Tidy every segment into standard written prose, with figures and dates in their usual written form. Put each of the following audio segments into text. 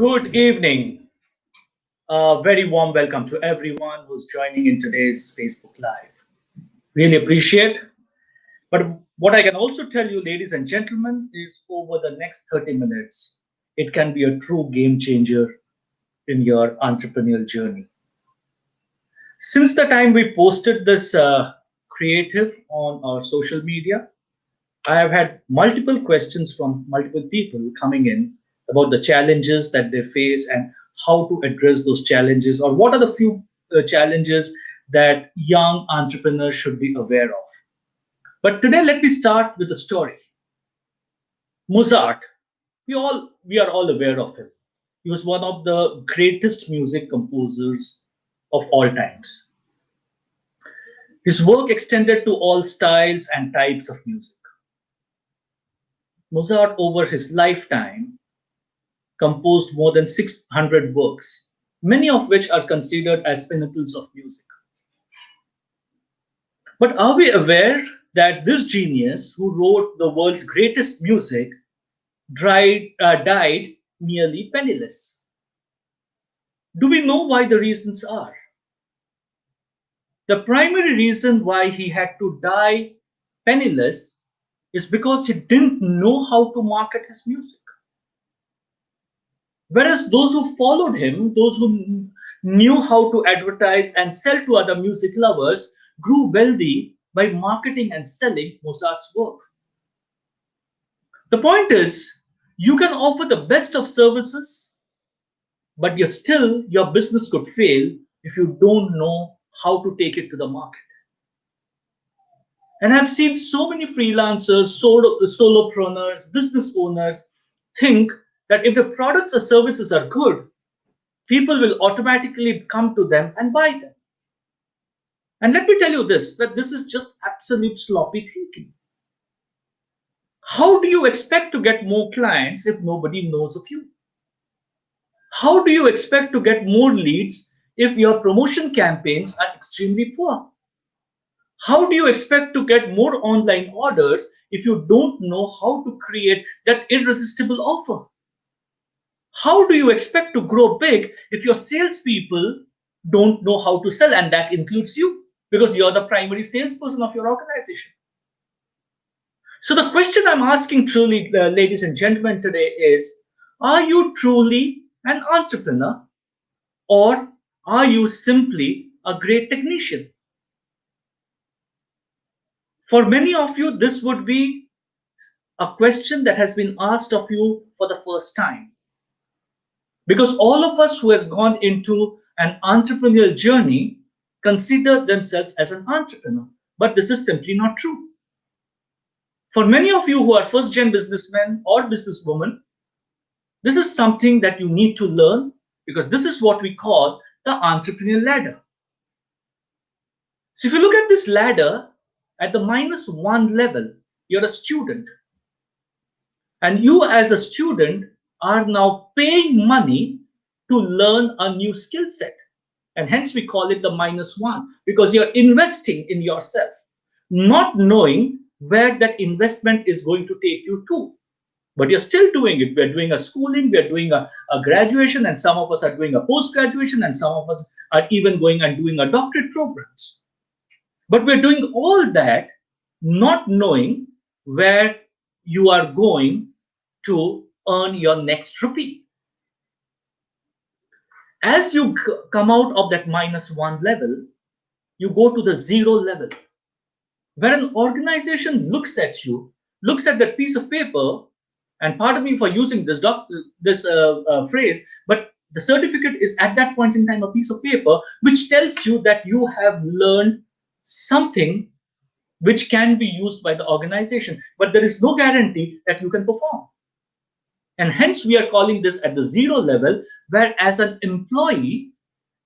Good evening. A very warm welcome to everyone who's joining in today's Facebook Live. Really appreciate. But what I can also tell you, ladies and gentlemen, is over the next 30 minutes, it can be a true game changer in your entrepreneurial journey. Since the time we posted this creative on our social media, I have had multiple questions from multiple people coming in about the challenges that they face and how to address those challenges, or what are the few challenges that young entrepreneurs should be aware of. But today, let me start with a story. Mozart, we are all aware of him. He was one of the greatest music composers of all times. His work extended to all styles and types of music. Mozart, over his lifetime, composed more than 600 works, many of which are considered as pinnacles of music. But are we aware that this genius, who wrote the world's greatest music, died nearly penniless? Do we know why the reasons are? The primary reason why he had to die penniless is because he didn't know how to market his music. Whereas those who followed him, those who knew how to advertise and sell to other music lovers, grew wealthy by marketing and selling Mozart's work. The point is, you can offer the best of services, but your business could fail if you don't know how to take it to the market. And I've seen so many freelancers, solopreneurs, business owners think that if the products or services are good, people will automatically come to them and buy them. And let me tell you this, that this is just absolute sloppy thinking. How do you expect to get more clients if nobody knows of you? How do you expect to get more leads if your promotion campaigns are extremely poor? How do you expect to get more online orders if you don't know how to create that irresistible offer? How do you expect to grow big if your salespeople don't know how to sell? And that includes you, because you're the primary salesperson of your organization. So, the question I'm asking truly, ladies and gentlemen, today is, are you truly an entrepreneur, or are you simply a great technician? For many of you, this would be a question that has been asked of you for the first time. Because all of us who has gone into an entrepreneurial journey consider themselves as an entrepreneur. But this is simply not true. For many of you who are first gen businessmen or businesswomen, this is something that you need to learn, because this is what we call the entrepreneurial ladder. So if you look at this ladder, at the -1 level, you're a student. And you, as a student, are now paying money to learn a new skill set. And hence we call it the -1, because you're investing in yourself, not knowing where that investment is going to take you to. But you're still doing it. We're doing a schooling, we're doing a graduation, and some of us are doing a post graduation, and some of us are even going and doing a doctorate programs. But we're doing all that not knowing where you are going to earn your next rupee. As you come out of that -1 level, you go to the 0 level, where an organization looks at you, looks at that piece of paper, and pardon me for using this phrase, but the certificate is at that point in time a piece of paper which tells you that you have learned something which can be used by the organization, but there is no guarantee that you can perform. And hence, we are calling this at the 0 level, where as an employee,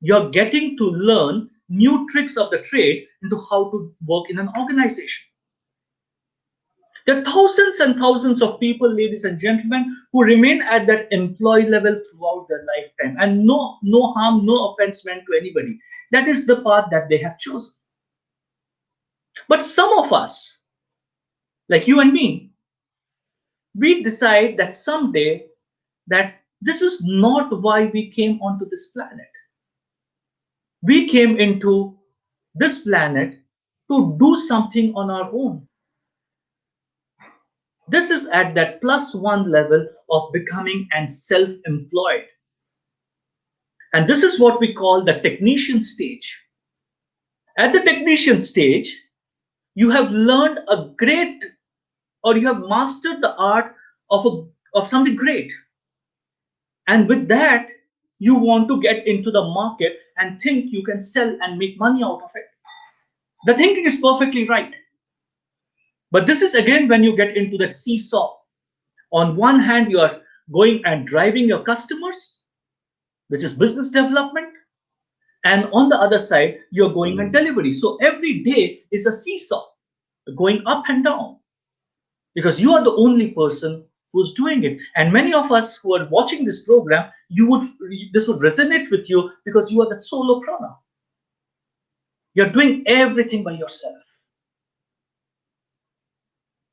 you're getting to learn new tricks of the trade into how to work in an organization. There are thousands and thousands of people, ladies and gentlemen, who remain at that employee level throughout their lifetime, and no harm, no offense meant to anybody. That is the path that they have chosen. But some of us, like you and me, we decide that someday that This is not why we came onto this planet. We came into this planet to do something on our own. This is at that plus one level of becoming and self employed. And this is what we call the technician stage. At the technician stage, you have learned a great, or you have mastered the art of something great. And with that, you want to get into the market and think you can sell and make money out of it. The thinking is perfectly right. But this is again when you get into that seesaw. On one hand, you are going and driving your customers, which is business development. And on the other side, you're going on delivery. So every day is a seesaw going up and down because you are the only person who's doing it. And many of us who are watching this program, this would resonate with you because you are the solopreneur. You're doing everything by yourself.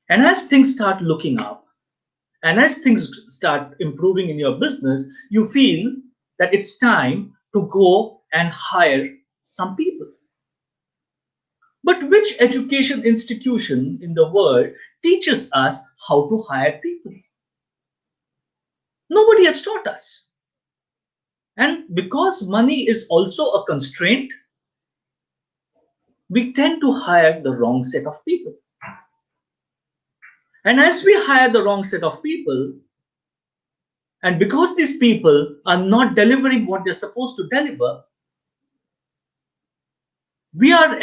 And as things start looking up, and as things start improving in your business, you feel that it's time to go and hire some people. But which education institution in the world teaches us how to hire people? Nobody has taught us. And because money is also a constraint, we tend to hire the wrong set of people. And as we hire the wrong set of people, and because these people are not delivering what they're supposed to deliver, we are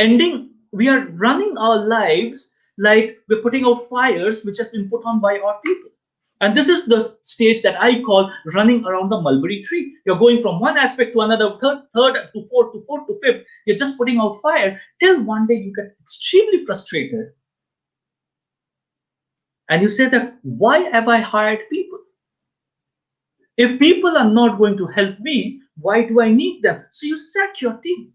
running our lives like we're putting out fires which has been put on by our people. And this is the stage that I call running around the mulberry tree. You're going from one aspect to another, third to fourth to fifth. You're just putting out fire till one day you get extremely frustrated. And you say that, why have I hired people? If people are not going to help me, why do I need them? So you sack your team.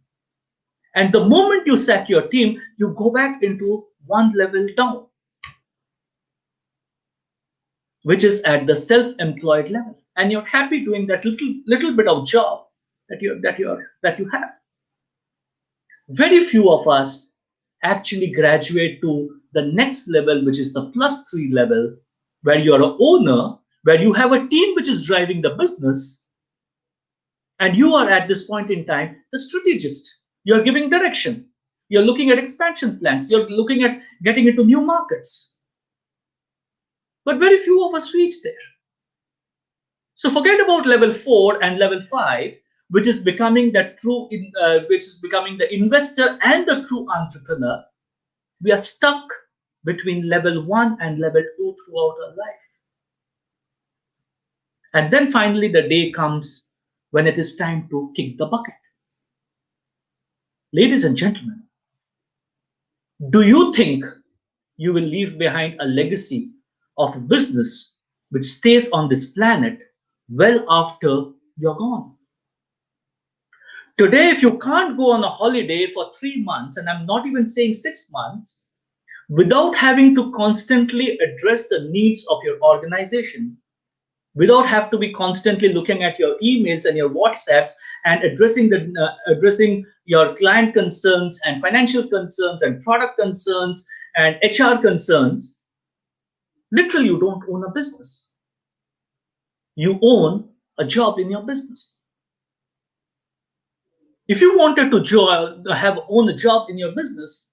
And the moment you sack your team, you go back into one level down, which is at the self-employed level. And you're happy doing that little bit of job that you have. Very few of us actually graduate to the next level, which is the plus three level, where you're an owner, where you have a team which is driving the business, and you are at this point in time the strategist. You're giving direction. You're looking at expansion plans. You're looking at getting into new markets. But very few of us reach there. So forget about level 4 and level 5, which is becoming which is becoming the investor and the true entrepreneur. We are stuck between level 1 and level 2 throughout our life. And then finally the day comes when it is time to kick the bucket. Ladies and gentlemen, do you think you will leave behind a legacy of a business which stays on this planet well after you're gone? Today, if you can't go on a holiday for 3 months, and I'm not even saying 6 months, without having to constantly address the needs of your organization, without have to be constantly looking at your emails and your WhatsApps and addressing your client concerns and financial concerns and product concerns and HR concerns, literally you don't own a business. You own a job in your business. If you wanted to own a job in your business,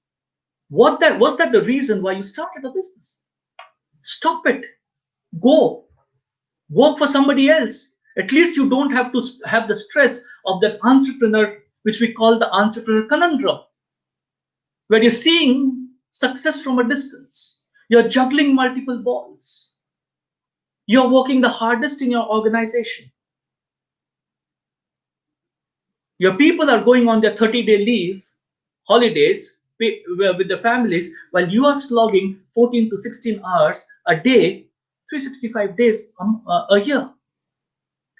was that the reason why you started a business? Stop it. Go work for somebody else. At least you don't have to have the stress of that entrepreneur, which we call the entrepreneur conundrum, where you're seeing success from a distance. You're juggling multiple balls. You're working the hardest in your organization. Your people are going on their 30-day leave, holidays with their families, while you are slogging 14 to 16 hours a day, 365 days a year.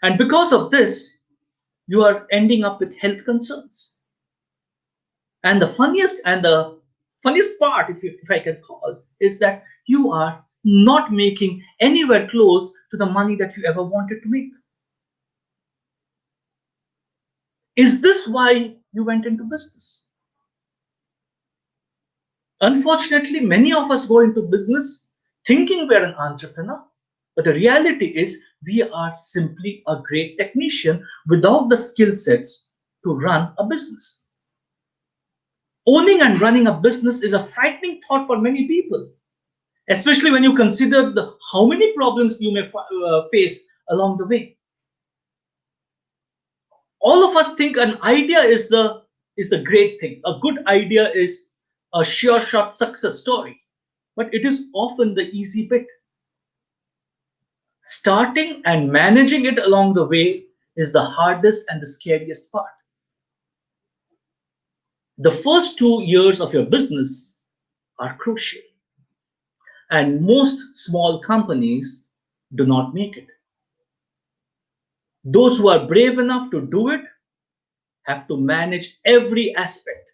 And because of this, you are ending up with health concerns. And the funniest part, if I can call, is that you are not making anywhere close to the money that you ever wanted to make. Is this why you went into business? Unfortunately, many of us go into business thinking we're an entrepreneur, but the reality is we are simply a great technician without the skill sets to run a business. Owning and running a business is a frightening thought for many people, especially when you consider how many problems you may face along the way. All of us think an idea is the great thing. A good idea is a sure shot success story, but it is often the easy bit. Starting and managing it along the way is the hardest and the scariest part. The first 2 years of your business are crucial, and most small companies do not make it. Those who are brave enough to do it have to manage every aspect,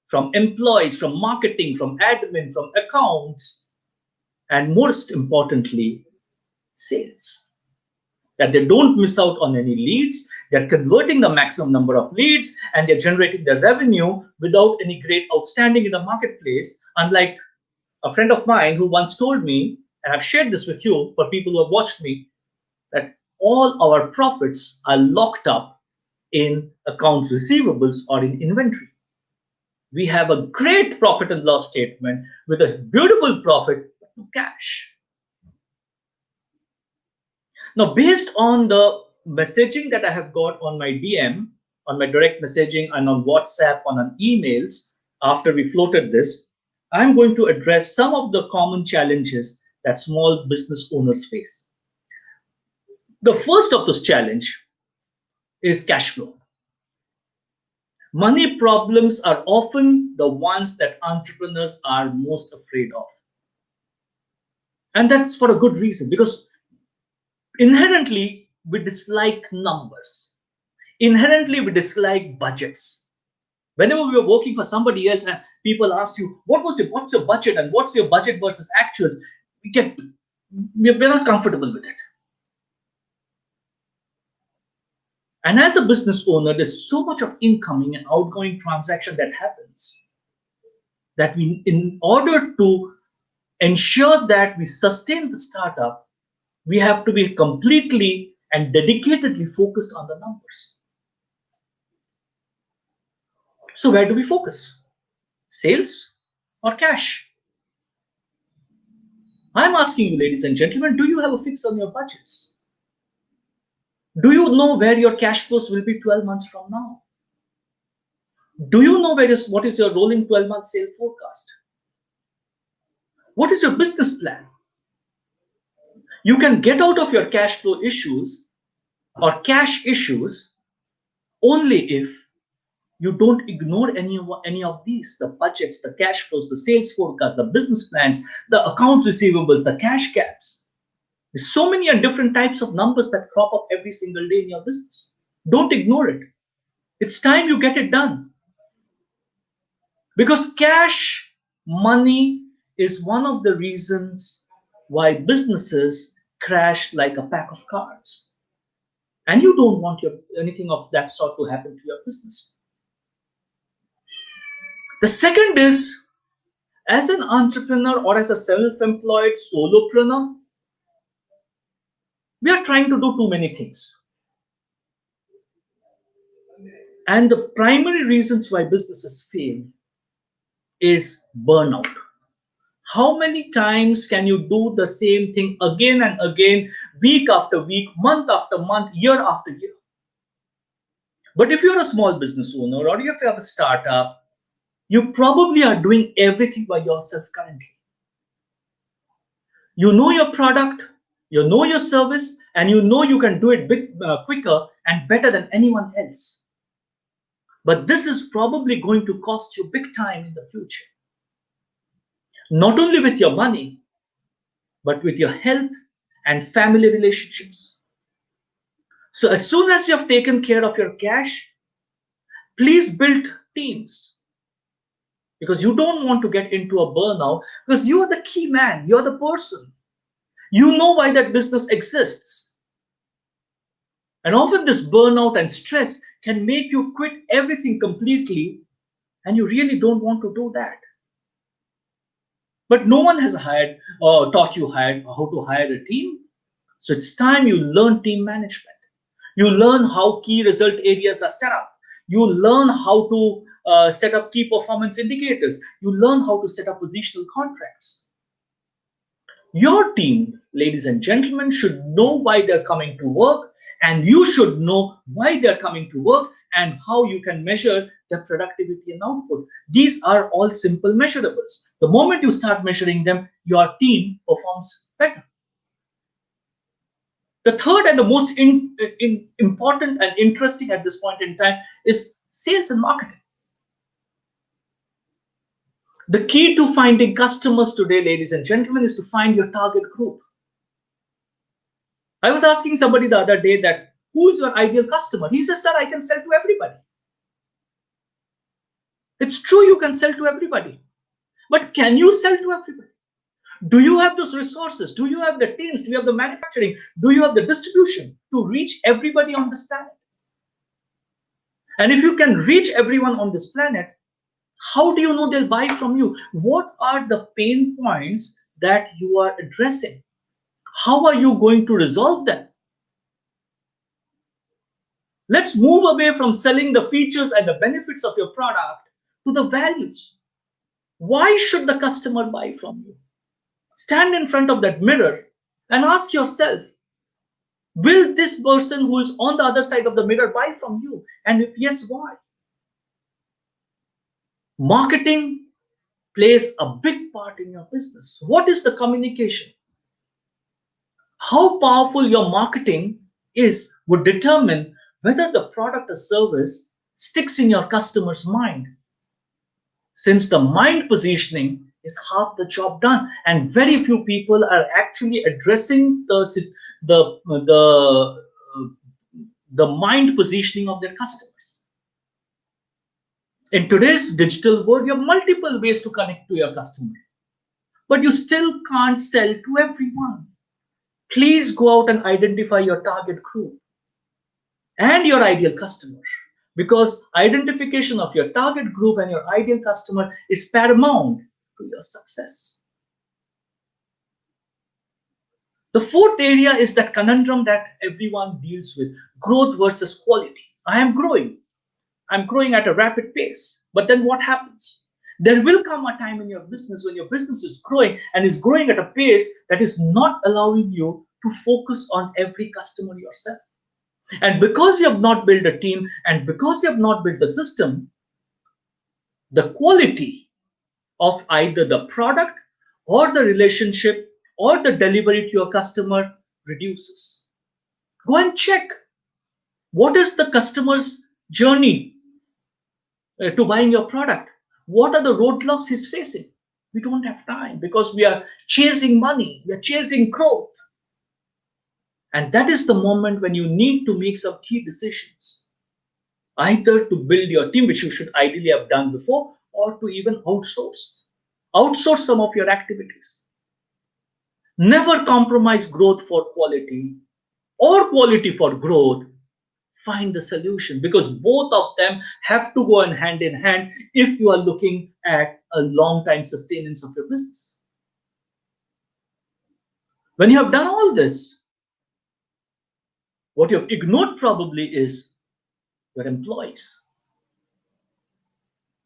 from employees, from marketing, from admin, from accounts, and most importantly, sales. That they don't miss out on any leads, they're converting the maximum number of leads, and they're generating their revenue without any great outstanding in the marketplace. Unlike a friend of mine who once told me, and I've shared this with you for people who have watched me, that all our profits are locked up in accounts receivables or in inventory. We have a great profit and loss statement with a beautiful profit to cash. Now, based on the messaging that I have got on my DM, on my direct messaging, and on WhatsApp, on emails, after we floated this, I'm going to address some of the common challenges that small business owners face. The first of this challenge is cash flow. Money problems are often the ones that entrepreneurs are most afraid of. And that's for a good reason, because inherently we dislike numbers. Inherently we dislike budgets. Whenever we were working for somebody else and people asked you, what's your budget and what's your budget versus actuals, we're not comfortable with it. And as a business owner, there's so much of incoming and outgoing transaction that happens that in order to ensure that we sustain the startup, we have to be completely and dedicatedly focused on the numbers. So where do we focus? Sales or cash? I'm asking you, ladies and gentlemen, do you have a fix on your budgets? Do you know where your cash flows will be 12 months from now? Do you know what is your rolling 12-month sale forecast? What is your business plan? You can get out of your cash flow issues or cash issues only if you don't ignore any of these: the budgets, the cash flows, the sales forecast, the business plans, the accounts receivables, the cash gaps. There's so many and different types of numbers that crop up every single day in your business. Don't ignore it. It's time you get it done. Because cash, money, is one of the reasons why businesses crash like a pack of cards. And you don't want anything of that sort to happen to your business. The second is, as an entrepreneur or as a self-employed solopreneur, we are trying to do too many things. And the primary reasons why businesses fail is burnout. How many times can you do the same thing again and again, week after week, month after month, year after year? But if you're a small business owner or if you have a startup, you probably are doing everything by yourself currently. You know your product, you know your service, and you know you can do it quicker and better than anyone else. But this is probably going to cost you big time in the future. Not only with your money, but with your health and family relationships. So as soon as you have taken care of your cash, please build teams. Because you don't want to get into a burnout, because you are the key man, you're the person. You know why that business exists. And often this burnout and stress can make you quit everything completely, and you really don't want to do that. But no one has hired or taught you how to hire a team. So it's time you learn team management. You learn how key result areas are set up. You learn how to set up key performance indicators. You learn how to set up positional contracts. Your team, ladies and gentlemen, should know why they're coming to work, and you should know why they're coming to work and how you can measure their productivity and output. These are all simple measurables. The moment you start measuring them, your team performs better. The third and the most important and interesting at this point in time is sales and marketing. The key to finding customers today, ladies and gentlemen, is to find your target group. I was asking somebody the other day that who is your ideal customer? He says, sir, I can sell to everybody. It's true, you can sell to everybody. But can you sell to everybody? Do you have those resources? Do you have the teams? Do you have the manufacturing? Do you have the distribution to reach everybody on this planet? And if you can reach everyone on this planet, how do you know they'll buy from you? What are the pain points that you are addressing? How are you going to resolve them? Let's move away from selling the features and the benefits of your product to the values. Why should the customer buy from you? Stand in front of that mirror and ask yourself, will this person who is on the other side of the mirror buy from you? And if yes, why? Marketing plays a big part in your business. What is the communication? How powerful your marketing is would determine whether the product or service sticks in your customer's mind. Since the mind positioning is half the job done, and very few people are actually addressing the mind positioning of their customers. In today's digital world, you have multiple ways to connect to your customer, but you still can't sell to everyone. Please go out and identify your target group and your ideal customer, because identification of your target group and your ideal customer is paramount to your success. The fourth area is that conundrum that everyone deals with: growth versus quality. I am growing. I'm growing at a rapid pace. But then what happens? There will come a time in your business when your business is growing and is growing at a pace that is not allowing you to focus on every customer yourself. And because you have not built a team and because you have not built a system, the quality of either the product or the relationship or the delivery to your customer reduces. Go and check what is the customer's journey to buying your product. What are the roadblocks he's facing? We don't have time because we are chasing money, we are chasing growth. And that is the moment when you need to make some key decisions, either to build your team, which you should ideally have done before, or to even outsource some of your activities. Never compromise growth for quality or quality for growth. Find the solution, because both of them have to go hand in hand if you are looking at a long time sustenance of your business. When you have done all this, what you have ignored probably is your employees.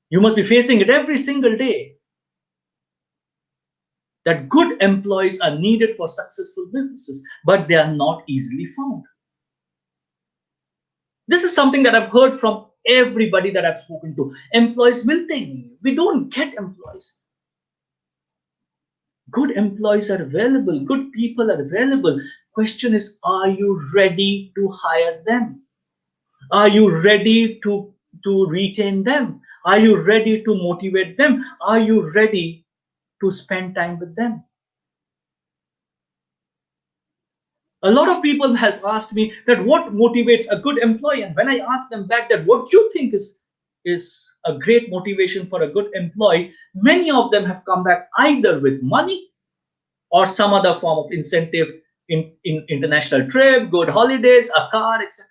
You must be facing it every single day, that good employees are needed for successful businesses, but they are not easily found. This is something that I've heard from everybody that I've spoken to. Employees will take me. We don't get employees. Good employees are available. Good people are available. Question is, are you ready to hire them? Are you ready to retain them? Are you ready to motivate them? Are you ready to spend time with them? A lot of people have asked me that what motivates a good employee, and when I ask them back that what you think is a great motivation for a good employee, many of them have come back either with money or some other form of incentive, in international trip, good holidays, a car, etc.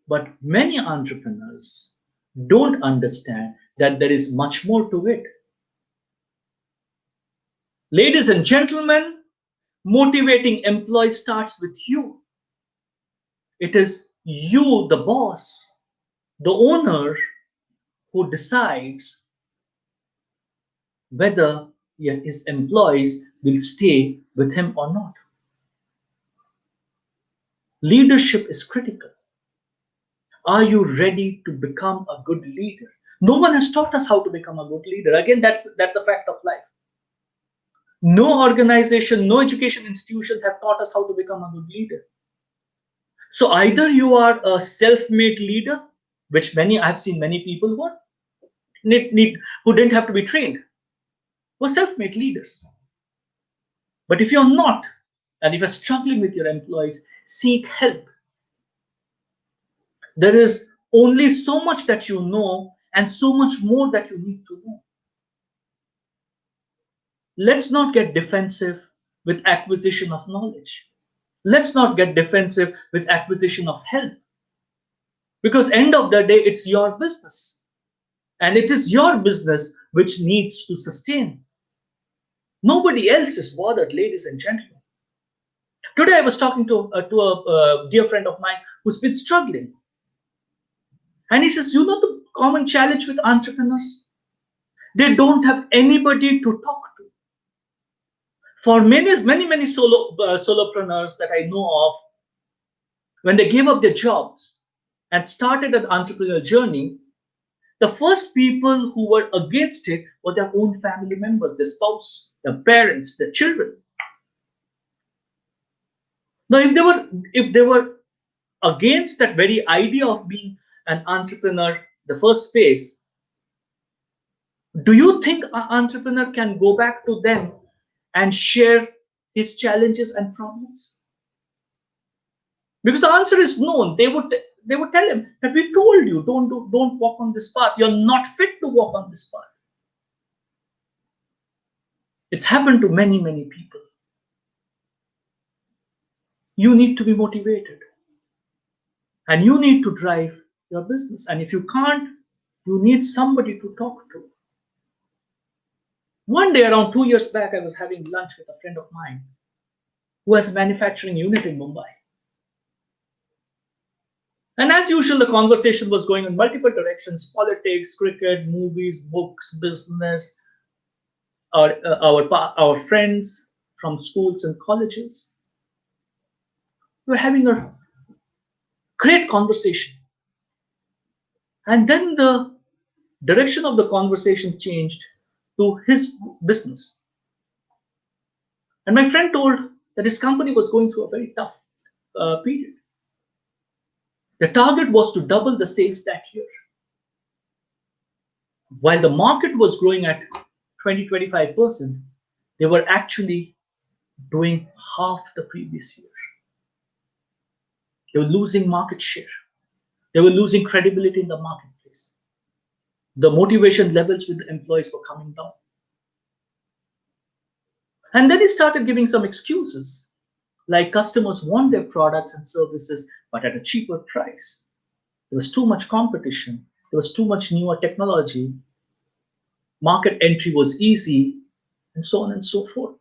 But many entrepreneurs don't understand that there is much more to it. Ladies and gentlemen, motivating employees starts with you. It is you, the boss, the owner, who decides whether his employees will stay with him or not. Leadership is critical. Are you ready to become a good leader? No one has taught us how to become a good leader. Again, that's a fact of life. No organization, no education institution have taught us how to become a good leader. So either you are a self-made leader, which I've seen many people who who didn't have to be trained, who are self-made leaders. But if you're not, and if you're struggling with your employees, seek help. There is only so much that you know and so much more that you need to know. Let's not get defensive with acquisition of knowledge. Let's not get defensive with acquisition of help. Because end of the day, it's your business. And it is your business which needs to sustain. Nobody else is bothered, ladies and gentlemen. Today I was talking to a dear friend of mine who's been struggling. And he says, you know the common challenge with entrepreneurs? They don't have anybody to talk to. For many solopreneurs that I know of, when they gave up their jobs and started an entrepreneurial journey, the first people who were against it were their own family members, their spouse, their parents, their children. Now, if they were against that very idea of being an entrepreneur, the first phase, do you think an entrepreneur can go back to them and share his challenges and problems? Because the answer is no. They would tell him that we told you don't walk on this path. You're not fit to walk on this path. It's happened to many people. You need to be motivated, and you need to drive your business. And if you can't, you need somebody to talk to. One day, around 2 years back, I was having lunch with a friend of mine who has a manufacturing unit in Mumbai. And as usual, the conversation was going in multiple directions: politics, cricket, movies, books, business, our friends from schools and colleges. We were having a great conversation. And then the direction of the conversation changed to his business. And my friend told that his company was going through a very tough period. The target was to double the sales that year. While the market was growing at 20-25%, they were actually doing half the previous year. They were losing market share. They were losing credibility in the marketplace. The motivation levels with the employees were coming down. And then he started giving some excuses, like customers want their products and services, but at a cheaper price. There was too much competition. There was too much newer technology. Market entry was easy, and so on and so forth.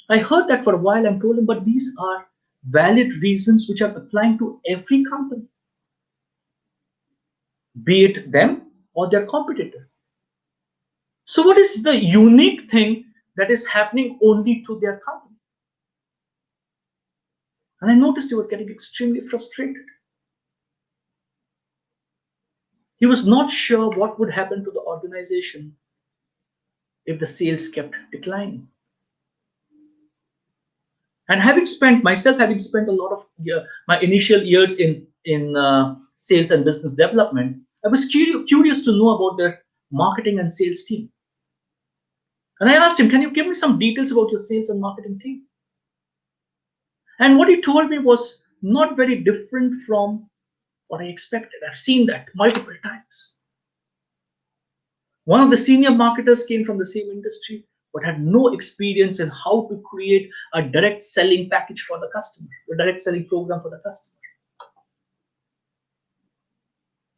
I heard that for a while and told him, but these are valid reasons which are applying to every company, be it them or their competitor. So, what is the unique thing that is happening only to their company? And I noticed he was getting extremely frustrated. He was not sure what would happen to the organization if the sales kept declining. And having spent a lot of my initial years in sales and business development, I was curious to know about their marketing and sales team. And I asked him, "Can you give me some details about your sales and marketing team?" And what he told me was not very different from what I expected. I've seen that multiple times. One of the senior marketers came from the same industry but had no experience in how to create a direct selling package for the customer, a direct selling program for the customer.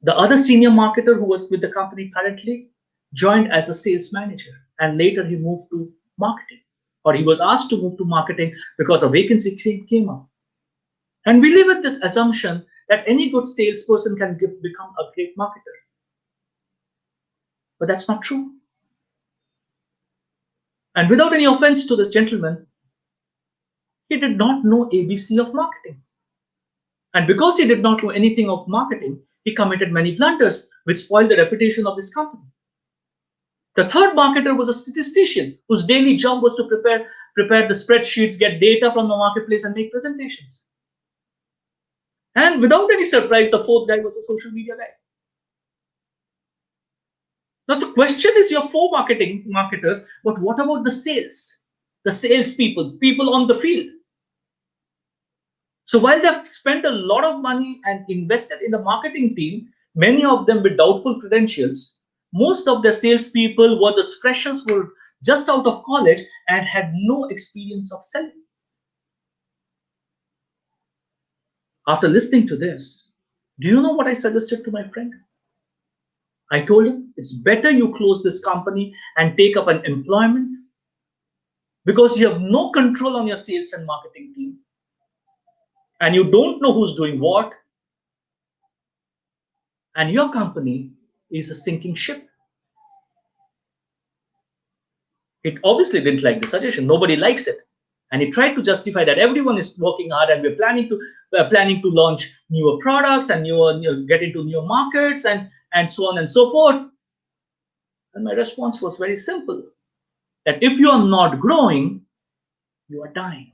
The other senior marketer who was with the company currently joined as a sales manager, and later he moved to marketing, or he was asked to move to marketing because a vacancy came up. And we live with this assumption that any good salesperson can become a great marketer. But that's not true. And without any offense to this gentleman, he did not know ABC of marketing. And because he did not know anything of marketing, he committed many blunders, which spoiled the reputation of his company. The third marketer was a statistician whose daily job was to prepare the spreadsheets, get data from the marketplace, and make presentations. And without any surprise, the fourth guy was a social media guy. Now the question is, your four marketers, but what about the sales? The sales people on the field. So while they've spent a lot of money and invested in the marketing team, many of them with doubtful credentials, most of the salespeople were the freshers who were just out of college and had no experience of selling. After listening to this, do you know what I suggested to my friend? I told him it's better you close this company and take up an employment because you have no control on your sales and marketing team and you don't know who's doing what, and your company is a sinking ship. It obviously didn't like the suggestion. Nobody likes it. And he tried to justify that everyone is working hard and we're planning to launch newer products and get into new markets and so on and so forth. And my response was very simple, that if you are not growing, you are dying.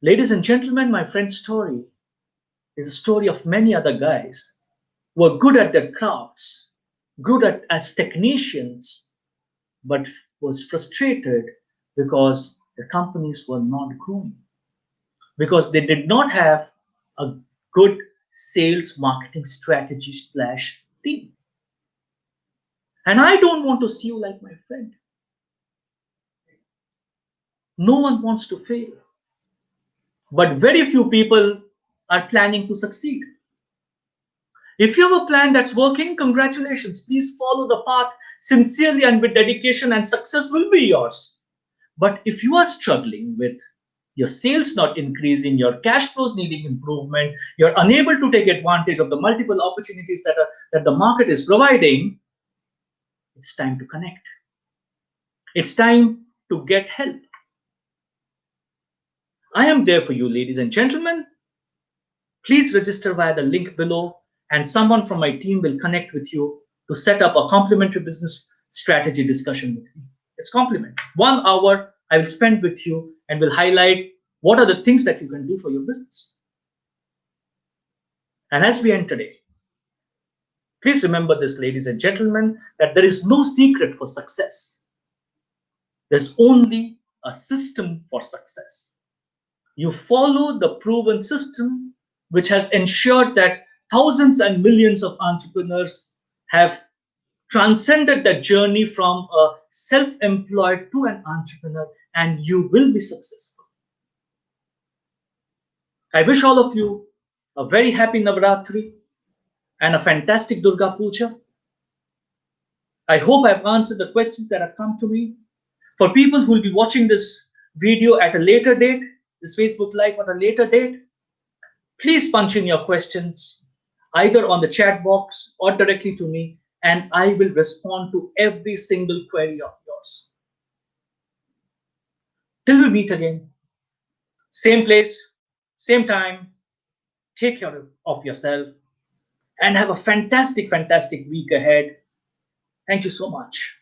Ladies and gentlemen, my friend's story is a story of many other guys who are good at their crafts, as technicians, but was frustrated because the companies were not growing, because they did not have a good sales marketing strategy slash team. And I don't want to see you like my friend. No one wants to fail, but very few people are planning to succeed. If you have a plan that's working, congratulations. Please follow the path sincerely and with dedication, and success will be yours. But if you are struggling with your sales not increasing, your cash flows needing improvement, you're unable to take advantage of the multiple opportunities that the market is providing, it's time to connect. It's time to get help. I am there for you, ladies and gentlemen. Please register via the link below, and someone from my team will connect with you to set up a complimentary business strategy discussion with me. It's complimentary. 1 hour I will spend with you and will highlight what are the things that you can do for your business. And as we end today, please remember this, ladies and gentlemen, that there is no secret for success. There's only a system for success. You follow the proven system, which has ensured that thousands and millions of entrepreneurs have transcended the journey from a self-employed to an entrepreneur, and you will be successful. I wish all of you a very happy Navaratri and a fantastic Durga Puja. I hope I've answered the questions that have come to me. For people who will be watching this video at a later date, this Facebook Live at a later date, please punch in your questions either on the chat box or directly to me, and I will respond to every single query of yours. Till we meet again, same place, same time, take care of yourself and have a fantastic, fantastic week ahead. Thank you so much.